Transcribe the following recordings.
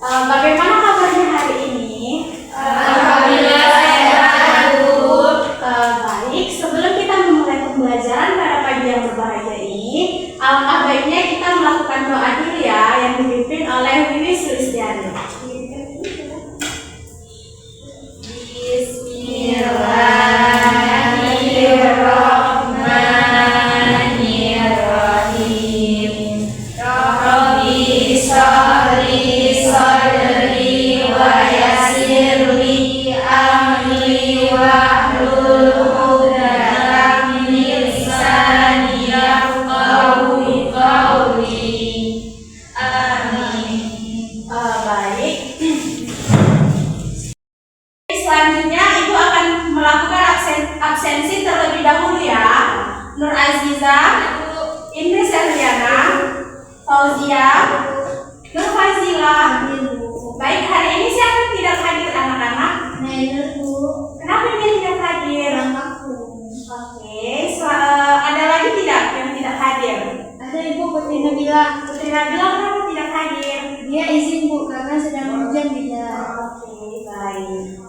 Bagaimana kabarnya hari ini? Alhamdulillah sehat, Bu. Baik, sebelum kita memulai pembelajaran pada pagi yang berbahagia ini, alangkah baiknya kita melakukan doa dulu ya, yang dipimpin oleh Wiwi Sulistiani. Bismillahirrahmanirrahim. Rabbi sholli sadri wa yassirli amri wahlul 'uqdatam min lisani yafqahu qawli. Amin. Baik. Selanjutnya Ibu akan melakukan absensi terlebih dahulu ya. Nur Aziza, Indri Serviana, Fauzia, Nur Fazila. Baik, hari ini siapa yang tidak hadir anak-anak? Naila, Bu. Kenapa dia tidak hadir? Oke, ada lagi tidak yang tidak hadir? Ada Ibu, Putri Nabila. Putri Nabila kenapa tidak hadir? Dia izin, Bu, karena sedang hujan di jalan. Oke, baik.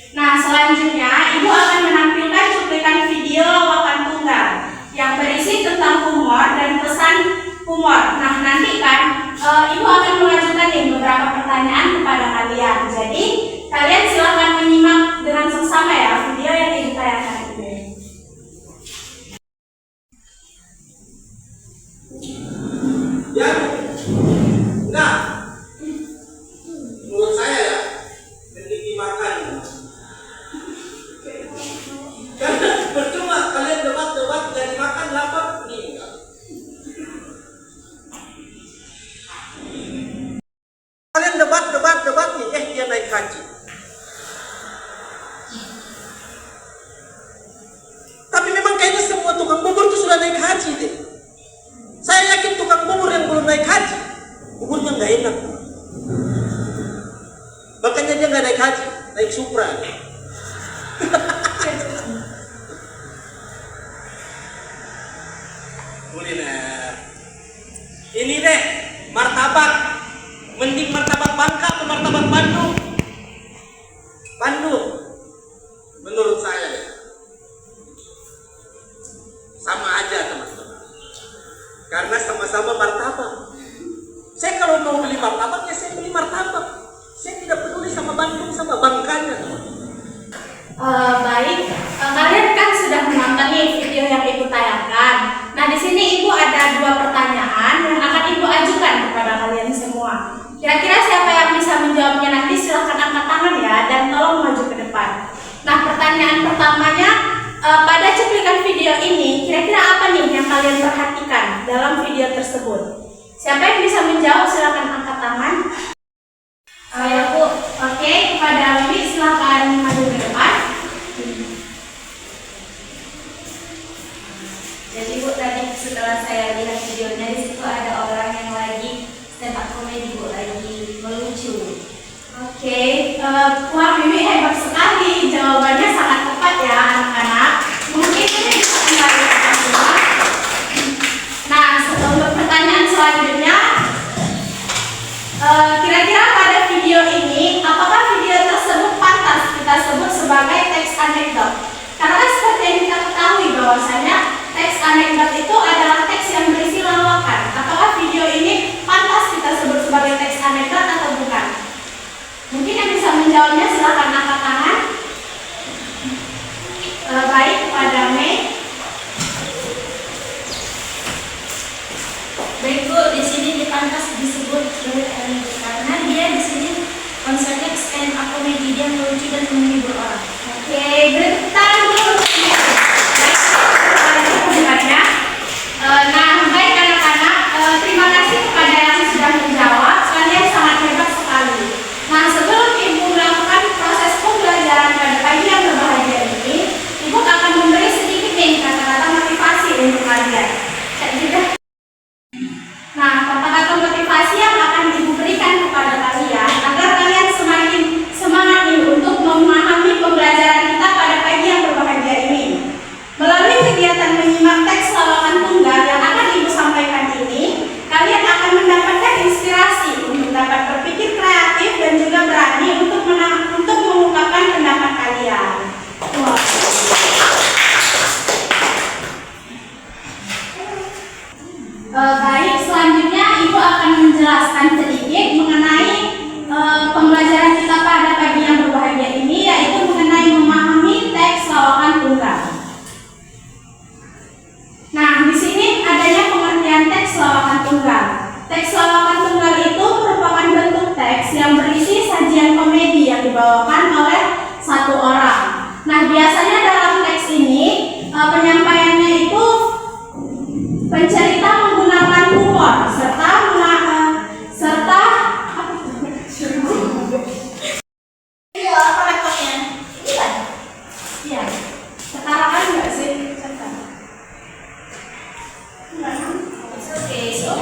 Nah, selanjutnya Ibu akan menampilkan cuplikan video lawakan tunggal yang berisi tentang humor dan pesan humor. Nah, nanti kan Ibu akan mengajukan nih beberapa pertanyaan kepada kalian. Jadi, kalian silakan menyimak dengan seksama ya video yang Ibu tayangkan ini. Ya, nah, menurut saya ya, meniti makan. Karena percuma kalian debat-debat dan makan lapar meninggal. Kalian debat nih, dia naik haji. Tapi memang kayaknya semua tukang bubur itu sudah naik haji deh. Saya yakin tukang bubur yang belum naik haji, buburnya nggak enak. Makanya dia nggak naik haji, naik Supra. Kuliner. Ini deh, martabak. Mending martabak Bangka atau martabak Bandung? Bandung. Menurut saya ya. Sama aja teman-teman. Karena sama-sama martabak. Saya kalau mau beli martabak ya saya beli martabak. Saya tidak peduli sama Bandung sama Bangkanya. Baik, kalian kan sudah menonton nih video yang Ibu tayangkan. Nah, di sini Ibu ada 2 pertanyaan yang akan Ibu ajukan kepada kalian semua. Kira-kira siapa yang bisa menjawabnya nanti silahkan angkat tangan ya dan tolong maju ke depan. Nah, pertanyaan pertamanya, pada cuplikan video ini kira-kira apa nih yang kalian perhatikan dalam video tersebut? Siapa yang bisa menjawab silahkan angkat tangan. Saya, Bu. Oke, kepada Wiwi silahkan maju ke depan. Jadi, Bu, tadi setelah saya lihat videonya, di situ ada orang yang lagi stand up comedy, Bu, lagi melucu. Oke, wah Wiwi hebat sekali, jawabannya sangat tepat ya anak-anak. Mungkin ini bisa kembali ke semua. Nah, untuk pertanyaan selanjutnya, kira-kira pada video ini, apakah video tersebut pantas kita sebut sebagai teks anekdot? Karena seperti yang kita ketahui bahwasanya teks anekdot itu adalah teks yang berisi lawakan. Apakah video ini pantas kita sebut sebagai teks anekdot atau bukan? Mungkin yang bisa menjawabnya silahkan angkat tangan. Baik, kepada Mei. Baik, Bu, di sini dipantas disebut sebagai anekdot karena dia di sini konsepnya stand up comedy, dia melucu dan menghibur orang. Oke, beri tepuk tangan dulu untuk dia. Nah, baik anak-anak, terima kasih kepada yang sudah menjawab. Kalian sangat hebat sekali. Nah, sebelum Ibu melakukan proses pembelajaran pada pagi yang berbahagia ini, Ibu akan memberi sedikit nih kata-kata motivasi untuk kalian. Nah, kata-kata motivasi yang akan Ibu berikan kepada kalian agar kalian semakin semangat nih untuk memahami pembelajaran kita pada pagi dibawakan oleh satu orang. Nah, biasanya dalam teks ini penyampaiannya itu pencerita menggunakan humor serta Apa laptopnya? iya. Sekarang kan enggak sih? Sekarang. Oke, so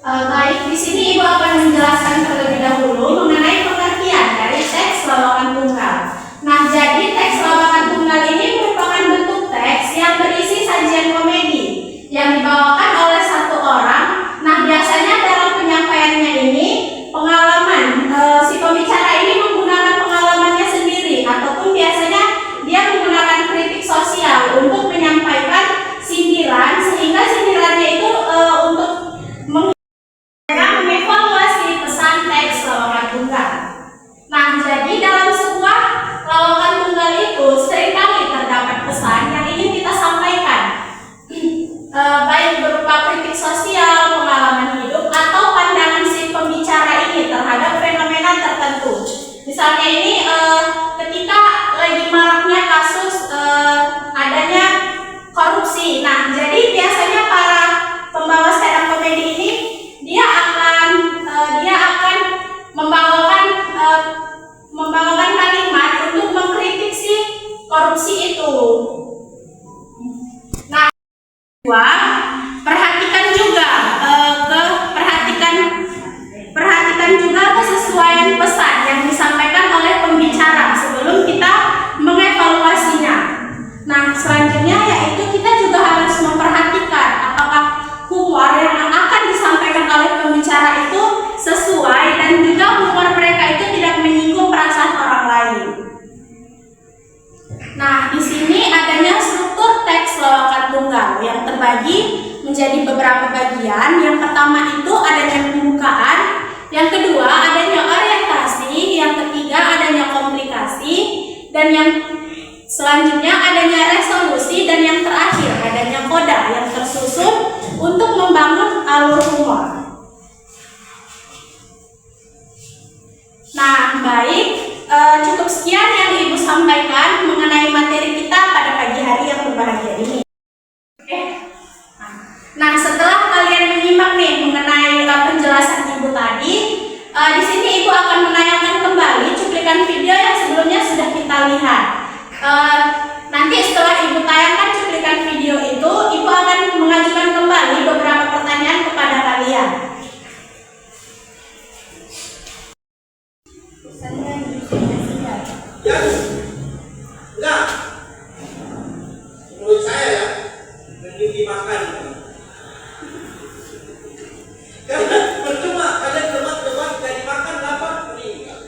Baik, di sini Ibu akan menjelaskan terlebih dahulu mengenai pengertian dari teks lawakan tunggal. Nah, jadi teks lawakan tunggal ini merupakan bentuk teks yang berisi sajian komedi yang dibawakan oleh satu orang. Nah, biasanya dalam penyampaiannya ini pengalaman si pembicara ini menggunakan pengalamannya sendiri ataupun biasanya dia menggunakan kritik sosial untuk menyampaikan sindiran, sehingga sindirannya itu untuk mengevaluasi pesan teks lawakan tunggal. Nah, jadi dalam sebuah lawakan tunggal itu seringkali terdapat pesan yang ingin kita sampaikan, baik berupa kritik sosial, pengalaman hidup, atau pandangan si pembicara ini terhadap fenomena tertentu. Misalnya ini ketika lagi maraknya kasus adanya korupsi. Nah, jadi biasanya para pembawa stand up comedy ini dia akan membawakan kalimat untuk mengkritik si korupsi itu. Nah, kedua, perhatikan juga kesesuaian pesan yang disampaikan oleh pembicara sebelum kita mengevaluasinya. Nah, selanjutnya yaitu kita juga harus memperhatikan apakah humor yang akan disampaikan oleh pembicara itu sesuai dan juga humor mereka itu tidak menyinggung perasaan orang lain. Nah, di sini adanya struktur teks lawakan tunggal yang terbagi menjadi beberapa bagian. Yang pertama itu adanya pembukaan, yang kedua adanya orientasi, yang ketiga adanya komplikasi, dan yang selanjutnya adanya resolusi, dan yang terakhir adanya koda yang tersusun untuk membangun alur humor. Nah, baik, cukup sekian yang Ibu sampaikan mengenai materi kita pada pagi hari yang berbahagia ini. Nah, setelah kalian menyimak nih mengenai penjelasan Ibu tadi, di sini Ibu akan menayangkan kembali cuplikan video yang sebelumnya sudah kita lihat. Nanti setelah Ibu tayangkan cuplikan video itu, Ibu akan mengajukan kembali beberapa pertanyaan kepada kalian. Ya, enggak. Menurut saya ya, mending dimakan. Karena percuma kalian debat-debat gak dimakan, dapat meninggal.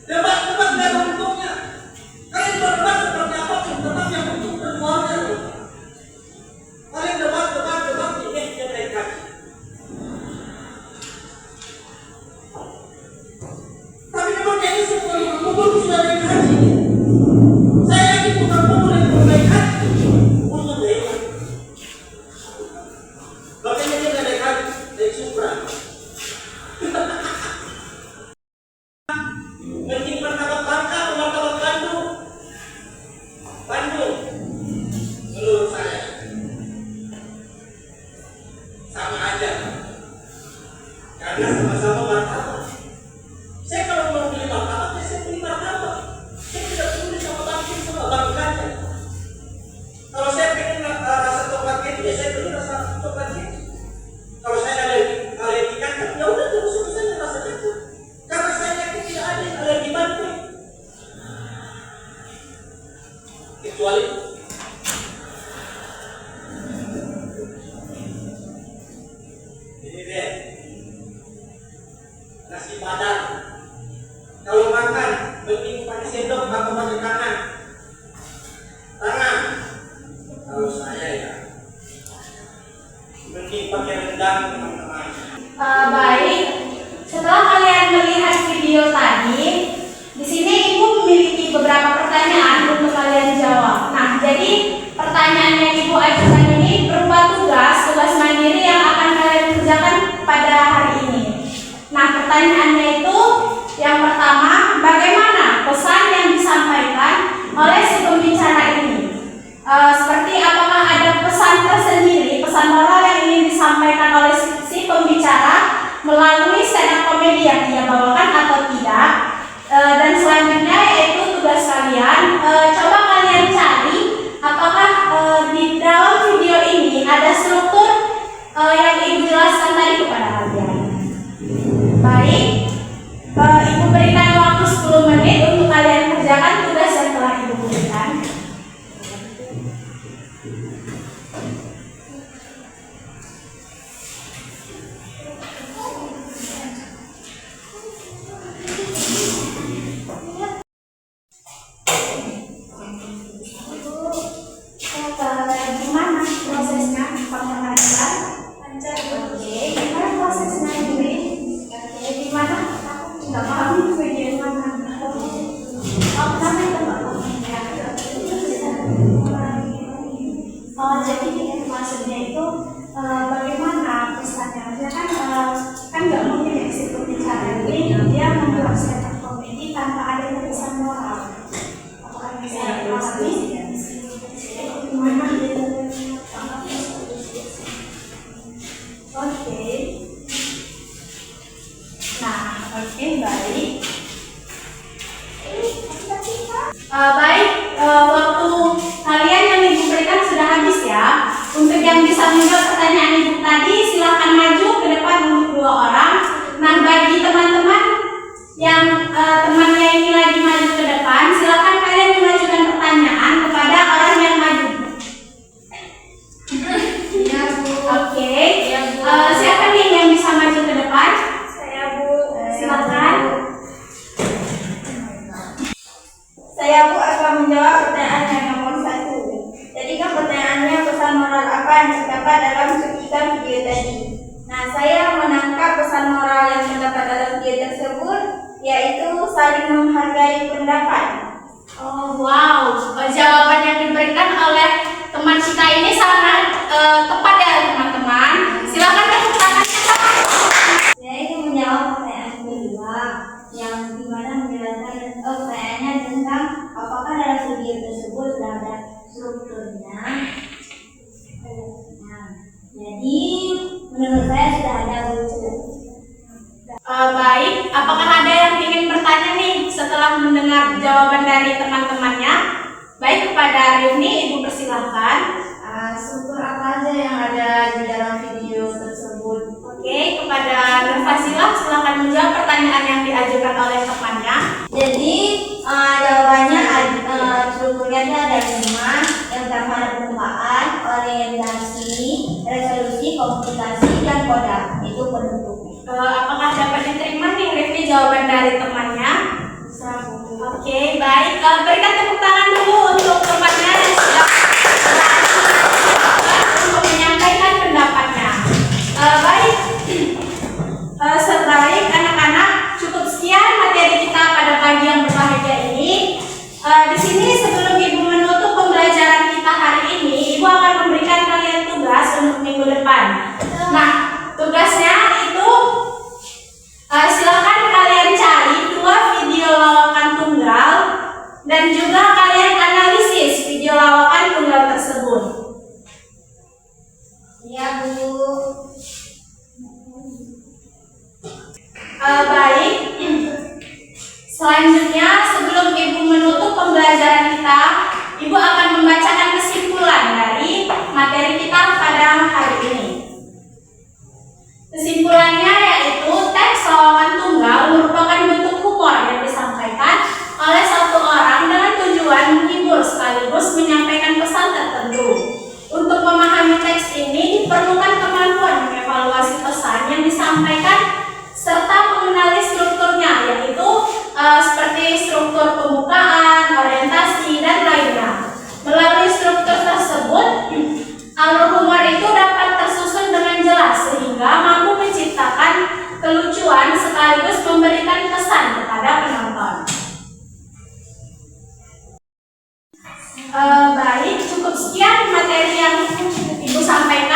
Debat-debat gak ada untungnya. Kalian berdebat seperti apa pun, debat yang untung bermuarnya. Kalian debat ini yang naik kaki. Tapi memang kayaknya semua kumpul sudah naik haji. Saya lagi bukan kumpul yang belum naik haji. Untuk naik haji. Makanya dia nggak naik haji, naik Supra. Mending martabak Bangka atau martabak Bandung. Menurut saya sama aja. Karena sama-sama martabak. Saya kalau mau beli martabak, ya saya beli martabak. Saya tidak peduli sama bangkit sama bangkanya. Kalau saya pengen rasa coklat keju, ya saya beli rasa coklat keju. Kalau saya alergi kacang, ya udah terus saja rasa kacang. Karena saya yakin tidak ada yang alergi bangkit. Kecuali ini deh, nasi padang. Kalau makan, mending pakai sendok atau pakai tangan. Kalau saya ya, mending pakai rendang, teman-teman. Baik, setelah kalian melihat video tadi, di sini Ibu memiliki beberapa pertanyaan pertanyaannya itu yang pertama, bagaimana pesan yang disampaikan oleh si pembicara ini? Seperti apakah ada pesan tersendiri, pesan moral yang ingin disampaikan oleh si pembicara melalui stand up komedi yang dia bawakan atau tidak? Dan selanjutnya yaitu tugas kalian, coba kalian cari apakah di dalam video ini ada struktur yang Ibu jelaskan tadi kepada kalian. Baik, Ibu berikan waktu 10 menit untuk kalian kerjakan tugas yang telah Ibu berikan. Gimana prosesnya pengenalan? Oke, gimana prosesnya ini? Oke, gimana? Aku nggak paham bagaimana. Oh, kenapa itu nggak paham? Oh, jadi maksudnya itu bagaimana pesannya? Dia kan nggak mungkin ya si pembicara ini dia membuat stand up komedi tanpa ada pesan moral. Apakah bisa dipahami? Oke. Nah, oke, baik. Baik, waktu kalian yang Ibu berikan sudah habis ya. Untuk yang bisa menjawab pertanyaan Ibu tadi, silakan maju ke depan untuk 2 orang. Nah, bagi teman-teman yang temannya ini lagi maju ke depan, silakan kalian mengajukan pertanyaan kepada orang yang maju. Iya, Bu. Oke. Iya, Bu. Siapa nih yang bisa maju ke depan? Saya, Bu. Silakan. Saya, Bu, akan menjawab pertanyaan yang nomor 1. Jadi kan pertanyaannya pesan moral apa yang terdapat dalam ketiga video tadi. Nah, saya menangkap pesan moral yang terdapat dalam video tersebut yaitu saling menghargai pendapat. Oh, wow. Jawaban yang diberikan oleh teman kita ini sangat tepat ya, teman-teman. Silakan tepuk tangannya, Pak. Saya ingin menjawab pertanyaan kedua yang dimana menjelaskan pertanyaannya tentang apakah dalam video tersebut sudah ada strukturnya. Nah, jadi menurut saya sudah ada, Bu. Baik, apakah ada yang ingin bertanya nih setelah mendengar jawaban dari teman-temannya? Baik, kepada Rifni, Ibu persilahkan. Struktur apa aja yang ada di dalam video tersebut? Oke, kepada Nurfasilah, silakan menjawab pertanyaan yang diajukan oleh temannya. Jadi jawabannya strukturnya itu ada 5. Yang pertama ada pembukaan, orientasi, resolusi, komunikasi, dan koda. Itu penutupnya. Apakah dapat diterima nih Rifni jawaban dari temannya? Oke, baik. Berikan tepuk tangan dulu untuk temannya dan silakan untuk menyampaikan pendapatnya. Baik, sebaik anak-anak, cukup sekian materi kita pada pagi yang berbahagia ini. Di sini sebelum Ibu menutup pembelajaran kita hari ini, Ibu akan memberikan kalian tugas untuk minggu depan. Nah, tugasnya itu silakan kalian cari 2 video lawakan tunggal dan juga kalian analisis video lawakan tunggal tersebut. Iya, Bu. Baik. Selanjutnya, sebelum Ibu menutup pembelajaran kita, Ibu akan membacakan kesimpulan dari materi kita pada hari ini. Kesimpulannya yaitu teks lawakan tunggal merupakan bentuk humor yang disampaikan oleh satu orang dengan tujuan menghibur sekaligus menyampaikan pesan tertentu. Untuk memahami teks ini diperlukan kemampuan mengevaluasi pesan yang disampaikan serta mengenali strukturnya, yaitu seperti struktur pembukaan, orientasi, dan lainnya. Melalui struktur tersebut, alur humor itu dapat tersusun dengan jelas sehingga mampu menciptakan kelucuan sekaligus memberikan kesan kepada penonton. Baik, cukup sekian materi yang Ibu sampaikan.